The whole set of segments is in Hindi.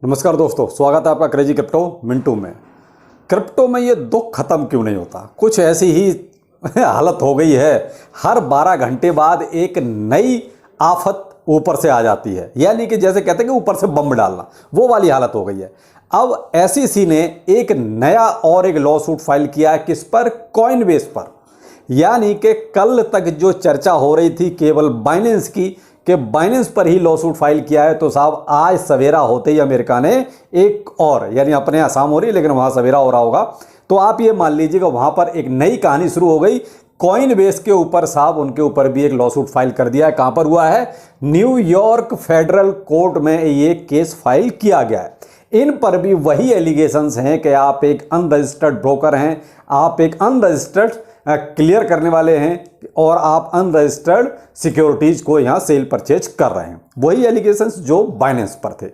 नमस्कार दोस्तों, स्वागत है आपका क्रेजी क्रिप्टो मिंटू में। क्रिप्टो में ये दुख खत्म क्यों नहीं होता? कुछ ऐसी ही हालत हो गई है। हर 12 घंटे बाद एक नई आफत ऊपर से आ जाती है, यानी कि जैसे कहते हैं कि ऊपर से बम डालना, वो वाली हालत हो गई है। अब एसईसी ने एक नया और एक लॉ सूट फाइल किया है। किस पर? कॉइनबेस पर। यानी कि कल तक जो चर्चा हो रही थी केवल बाइनेंस की, कि बाइनेंस पर ही लॉ सूट फाइल किया है, तो साहब आज सवेरा होते ही अमेरिका ने एक और, यानी अपने यहाँ शाम हो रही है लेकिन वहाँ सवेरा हो रहा होगा, तो आप ये मान लीजिएगा वहाँ पर एक नई कहानी शुरू हो गई। कॉइनबेस के ऊपर साहब उनके ऊपर भी एक लॉ सूट फाइल कर दिया है। कहाँ पर हुआ है? न्यूयॉर्क फेडरल कोर्ट में ये केस फाइल किया गया है। इन पर भी वही एलिगेशंस हैं कि आप एक अनरजिस्टर्ड ब्रोकर हैं, आप एक अनरजिस्टर्ड क्लियर करने वाले हैं और आप अनरजिस्टर्ड सिक्योरिटीज को यहां सेल परचेज कर रहे हैं। वही एलिगेशंस जो बाइनेंस पर थे।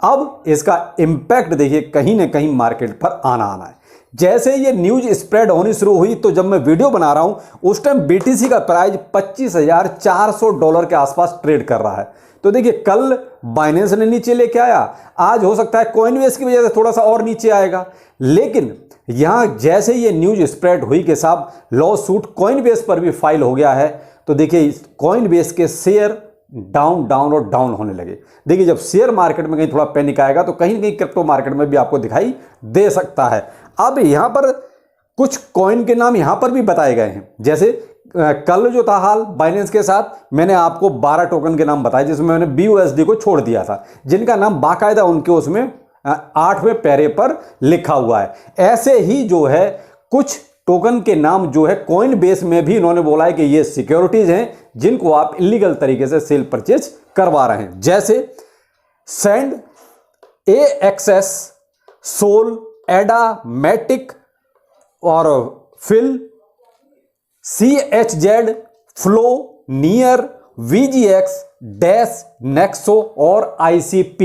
अब इसका इंपैक्ट देखिए कहीं ना कहीं मार्केट पर आना है। जैसे ये न्यूज स्प्रेड होनी शुरू हुई, तो जब मैं वीडियो बना रहा हूं उस टाइम बीटीसी का प्राइस $25,400 के आसपास ट्रेड कर रहा है। तो देखिए कल बाइनेंस ने नीचे लेके आया, आज हो सकता है कॉइनबेस की वजह से थोड़ा सा और नीचे आएगा। लेकिन यहां जैसे ये न्यूज स्प्रेड हुई कि साहब लॉ सूट कॉइनबेस पर भी फाइल हो गया है, तो देखिए कॉइनबेस के शेयर डाउन होने लगे। देखिए जब शेयर मार्केट में कहीं थोड़ा पैनिक आएगा तो कहीं ना कहीं क्रिप्टो मार्केट में भी आपको दिखाई दे सकता है। अब यहां पर कुछ कॉइन के नाम यहां पर भी बताए गए हैं। जैसे कल जो था हाल बाइनेंस के साथ, मैंने आपको 12 टोकन के नाम बताए जिसमें मैंने BUSD को छोड़ दिया था, जिनका नाम बाकायदा उनके उसमें 8वें पैरे पर लिखा हुआ है। ऐसे ही जो है कुछ टोकन के नाम जो है कॉइनबेस में भी इन्होंने बोला है कि ये सिक्योरिटीज हैं जिनको आप इलीगल तरीके से सेल परचेज करवा रहे हैं। जैसे sand, AXS, soul, Ada, Matic और Fil, CHZ, Flow, Near, VGX, Dash, Nexo और ICP।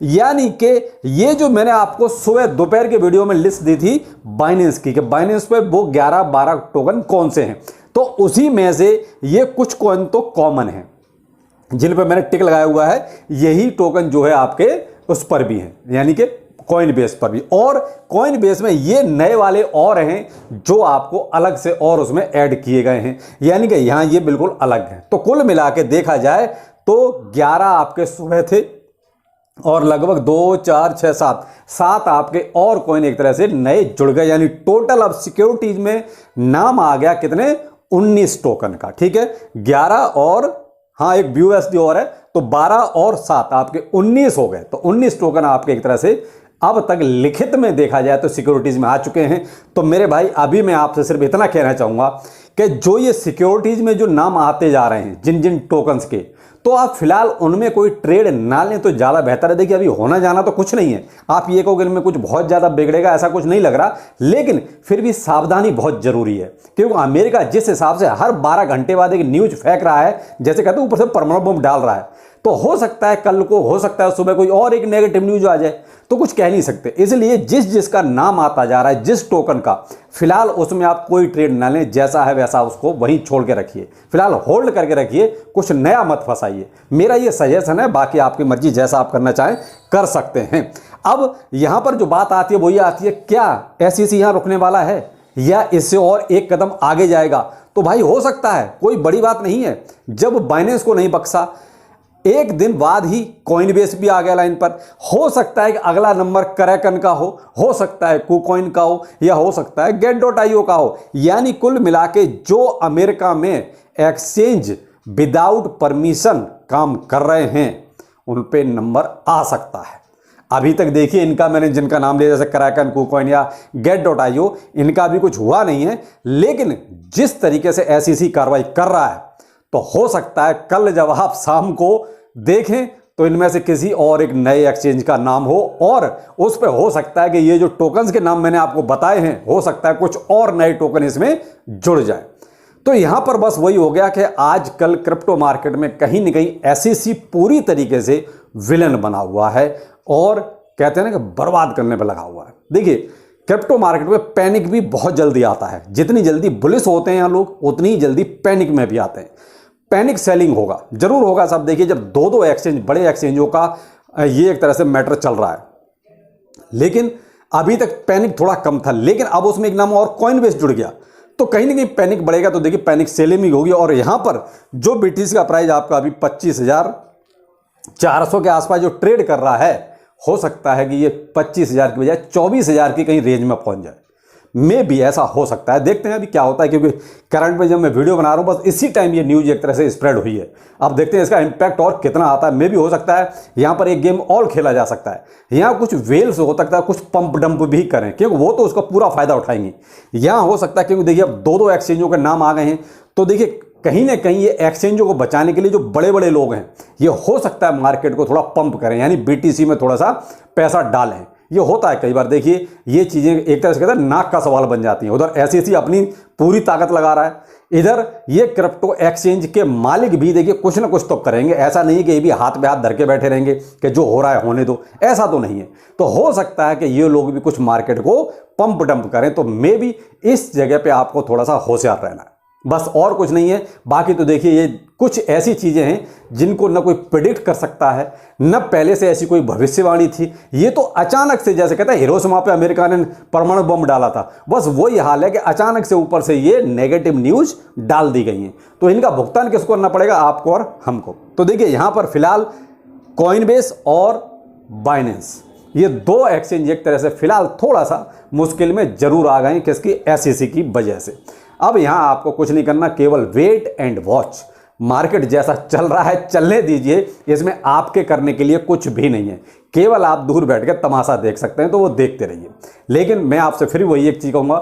यानी कि ये जो मैंने आपको सुबह दोपहर के वीडियो में लिस्ट दी थी बाइनेंस की, कि बाइनेंस पे वो 11-12 टोकन कौन से हैं, तो उसी में से ये कुछ कॉइन तो कॉमन हैं जिन पे मैंने टिक लगाया हुआ है। यही टोकन जो है आपके उस पर भी हैं, यानी कि कॉइनबेस पर भी। और कॉइनबेस में ये नए वाले और हैं जो आपको अलग से और उसमें ऐड किए गए हैं, यानी कि यहां ये बिल्कुल अलग है। तो कुल मिला के देखा जाए तो 11 आपके सुबह थे और लगभग 2, 4, 6, 7 आपके और कॉइन एक तरह से नए जुड़ गए, यानी टोटल अब सिक्योरिटीज में नाम आ गया कितने? 19 टोकन का। ठीक है, 11 और हाँ एक BUSD और है, तो 12 और 7 आपके 19 हो गए। तो 19 टोकन आपके एक तरह से अब तक लिखित में देखा जाए तो सिक्योरिटीज में आ चुके हैं। तो मेरे भाई अभी मैं आपसे सिर्फ इतना कहना चाहूंगा कि जो ये सिक्योरिटीज में जो नाम आते जा रहे हैं जिन जिन टोकन्स के, तो आप फिलहाल उनमें कोई ट्रेड ना लें तो ज़्यादा बेहतर है। देखिए अभी होना जाना तो कुछ नहीं है, आप ये कहोगे इनमें कुछ बहुत ज़्यादा बिगड़ेगा, ऐसा कुछ नहीं लग रहा, लेकिन फिर भी सावधानी बहुत जरूरी है। क्योंकि अमेरिका जिस हिसाब से हर 12 घंटे बाद एक न्यूज फेंक रहा है, जैसे कहते हैं ऊपर से परमाणु बम डाल रहा है, तो हो सकता है कल को, हो सकता है सुबह कोई और एक नेगेटिव न्यूज आ जाए, तो कुछ कह नहीं सकते। इसलिए जिस जिसका नाम आता जा रहा है जिस टोकन का, फिलहाल उसमें आप कोई ट्रेड ना लें, जैसा है वैसा उसको वहीं छोड़ के रखिए, फिलहाल होल्ड करके रखिए, कुछ नया मत फंसाइए। मेरा ये सजेशन है, बाकी आपकी मर्जी, जैसा आप करना चाहें कर सकते हैं। अब यहां पर जो बात आती है वो ये आती है, क्या SEC यहां रुकने वाला है या इससे और एक कदम आगे जाएगा? तो भाई हो सकता है, कोई बड़ी बात नहीं है। जब बाइनेंस को नहीं बख्शा, एक दिन बाद ही कॉइनबेस भी आ गया लाइन पर। हो सकता है कि अगला नंबर क्रैकन का हो सकता है KuCoin का हो, या हो सकता है Get.io का हो। यानी कुल मिला के जो अमेरिका में एक्सचेंज विदाउट परमिशन काम कर रहे हैं उन पे नंबर आ सकता है। अभी तक देखिए इनका मैंने जिनका नाम लिया, जैसे क्रैकन, KuCoin या Get.io, इनका भी कुछ हुआ नहीं है। लेकिन जिस तरीके से SEC कार्रवाई कर रहा है, तो हो सकता है कल जब आप शाम को देखें तो इनमें से किसी और एक नए एक्सचेंज का नाम हो, और उस पर हो सकता है कि ये जो टोकन्स के नाम मैंने आपको बताए हैं, हो सकता है कुछ और नए टोकन इसमें जुड़ जाए। तो यहां पर बस वही हो गया कि आजकल क्रिप्टो मार्केट में कहीं ना कहीं SEC पूरी तरीके से विलन बना हुआ है और कहते हैं ना कि बर्बाद करने पर लगा हुआ है। देखिए क्रिप्टो मार्केट में पैनिक भी बहुत जल्दी आता है। जितनी जल्दी बुलिश होते हैं यहाँ लोग, उतनी ही जल्दी पैनिक में भी आते हैं। पैनिक सेलिंग होगा, जरूर होगा। सब देखिए जब दो एक्सचेंज, बड़े एक्सचेंजों का ये एक तरह से मैटर चल रहा है, लेकिन अभी तक पैनिक थोड़ा कम था, लेकिन अब उसमें एक नाम और कॉइनबेस जुड़ गया तो कहीं ना कहीं पैनिक बढ़ेगा। तो देखिए पैनिक सेलिंग होगी और यहां पर जो BTC का प्राइस आपका अभी 25,400 के आसपास जो ट्रेड कर रहा है, हो सकता है कि ये 25,000 की बजाय 24,000 की कहीं रेंज में पहुंच जाए। में भी ऐसा हो सकता है, देखते हैं अभी क्या होता है, क्योंकि करंट में जब मैं वीडियो बना रहा हूं बस इसी टाइम ये न्यूज़ एक तरह से स्प्रेड हुई है। अब देखते हैं इसका इंपैक्ट और कितना आता है। में भी हो सकता है यहां पर एक गेम और खेला जा सकता है, यहां कुछ वेल्स हो सकता है, कुछ पंप डंप भी करें, क्योंकि वो तो उसका पूरा फायदा उठाएंगे। यहां हो सकता है क्योंकि देखिए अब दो एक्सचेंजों के नाम आ गए हैं, तो देखिए कहीं ना कहीं ये एक्सचेंजों को बचाने के लिए जो बड़े बड़े लोग हैं, ये हो सकता है मार्केट को थोड़ा पंप करें, यानी BTC में थोड़ा सा पैसा डालें। ये होता है कई बार, देखिए ये चीज़ें एक तरह से कहते हैं नाक का सवाल बन जाती हैं। उधर SEC अपनी पूरी ताकत लगा रहा है, इधर ये क्रिप्टो एक्सचेंज के मालिक भी देखिए कुछ ना कुछ तो करेंगे। ऐसा नहीं कि ये भी हाथ पे हाथ धर के बैठे रहेंगे कि जो हो रहा है होने दो, ऐसा तो नहीं है। तो हो सकता है कि ये लोग भी कुछ मार्केट को पंप डंप करें। तो मे भी इस जगह पे आपको थोड़ा सा होशियार रहना है, बस और कुछ नहीं है। बाकी तो देखिए ये कुछ ऐसी चीज़ें हैं जिनको न कोई प्रिडिक्ट कर सकता है, न पहले से ऐसी कोई भविष्यवाणी थी। ये तो अचानक से, जैसे कहते हैं हिरोशिमा पे अमेरिका ने परमाणु बम डाला था, बस वही हाल है कि अचानक से ऊपर से ये नेगेटिव न्यूज़ डाल दी गई हैं। तो इनका भुगतान किसको करना पड़ेगा? आपको और हमको। तो देखिए यहाँ पर फिलहाल कॉइनबेस और बाइनेंस, ये दो एक्सचेंज एक तरह से फिलहाल थोड़ा सा मुश्किल में जरूर आ गए, किसकी? SEC की वजह से। अब यहां आपको कुछ नहीं करना, केवल वेट एंड वॉच। मार्केट जैसा चल रहा है चलने दीजिए, इसमें आपके करने के लिए कुछ भी नहीं है, केवल आप दूर बैठ कर तमाशा देख सकते हैं, तो वो देखते रहिए। लेकिन मैं आपसे फिर वही एक चीज़ कहूँगा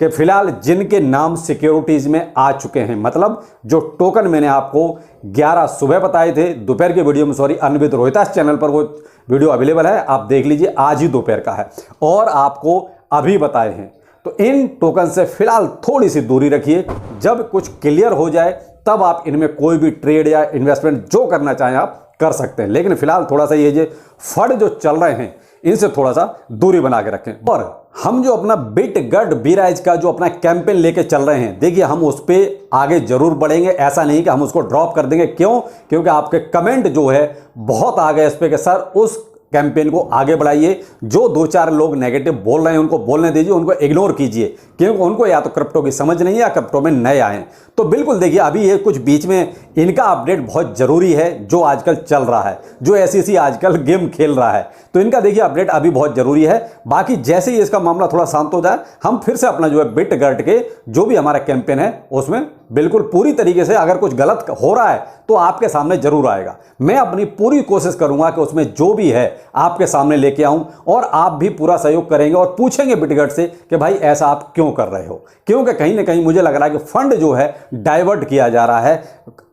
कि फिलहाल जिनके नाम सिक्योरिटीज़ में आ चुके हैं, मतलब जो टोकन मैंने आपको 11 सुबह बताए थे, दोपहर के वीडियो में, सॉरी, अन्वित रोहितास चैनल पर वो वीडियो अवेलेबल है, आप देख लीजिए, आज ही दोपहर का है, और आपको अभी बताए हैं। तो इन टोकन से फिलहाल थोड़ी सी दूरी रखिए, जब कुछ क्लियर हो जाए तब आप इनमें कोई भी ट्रेड या इन्वेस्टमेंट जो करना चाहें आप कर सकते हैं। लेकिन फिलहाल थोड़ा सा ये जो फंड जो चल रहे हैं इनसे थोड़ा सा दूरी बना के रखें। और हम जो अपना बिटगट बीराइज का जो अपना कैंपेन लेके चल रहे हैं, देखिए हम उस पर आगे जरूर बढ़ेंगे। ऐसा नहीं कि हम उसको ड्रॉप कर देंगे, क्यों? क्योंकि आपके कमेंट जो है बहुत आ गए इस पर कि सर उस कैंपेन को आगे बढ़ाइए। जो 2-4 लोग नेगेटिव बोल रहे हैं उनको बोलने दीजिए, उनको इग्नोर कीजिए, क्योंकि उनको या तो क्रिप्टो की समझ नहीं है या क्रिप्टो में नए आए हैं। तो बिल्कुल देखिए अभी ये कुछ बीच में इनका अपडेट बहुत जरूरी है, जो आजकल चल रहा है, जो SEC आजकल गेम खेल रहा है, तो इनका देखिए अपडेट अभी बहुत जरूरी है। बाकी जैसे ही इसका मामला थोड़ा शांत हो जाए, हम फिर से अपना जो है बिटगट के जो भी हमारा कैंपेन है उसमें बिल्कुल पूरी तरीके से, अगर कुछ गलत हो रहा है तो आपके सामने जरूर आएगा। मैं अपनी पूरी कोशिश करूंगा कि उसमें जो भी है आपके सामने लेके आऊं, और आप भी पूरा सहयोग करेंगे और पूछेंगे बिटगट से कि भाई ऐसा आप क्यों कर रहे हो, क्योंकि कहीं ना कहीं मुझे लग रहा है कि फंड जो है डाइवर्ट किया जा रहा है,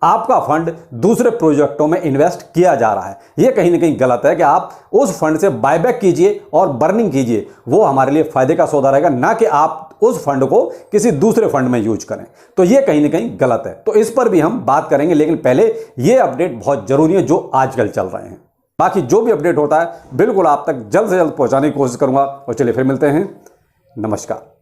आपका फंड दूसरे प्रोजेक्टों में इन्वेस्ट किया जा रहा है। यह कहीं ना कहीं गलत है कि आप उस फंड से बायबैक कीजिए और बर्निंग कीजिए, वो हमारे लिए फायदे का सौदा रहेगा, ना कि आप उस फंड को किसी दूसरे फंड में यूज करें। तो ये कहीं ना कहीं गलत है, तो इस पर भी हम बात करेंगे, लेकिन पहले ये अपडेट बहुत जरूरी है जो आजकल चल रहे हैं। बाकी जो भी अपडेट होता है बिल्कुल आप तक जल्द से जल्द पहुंचाने की कोशिश करूंगा। और चलिए फिर मिलते हैं, नमस्कार।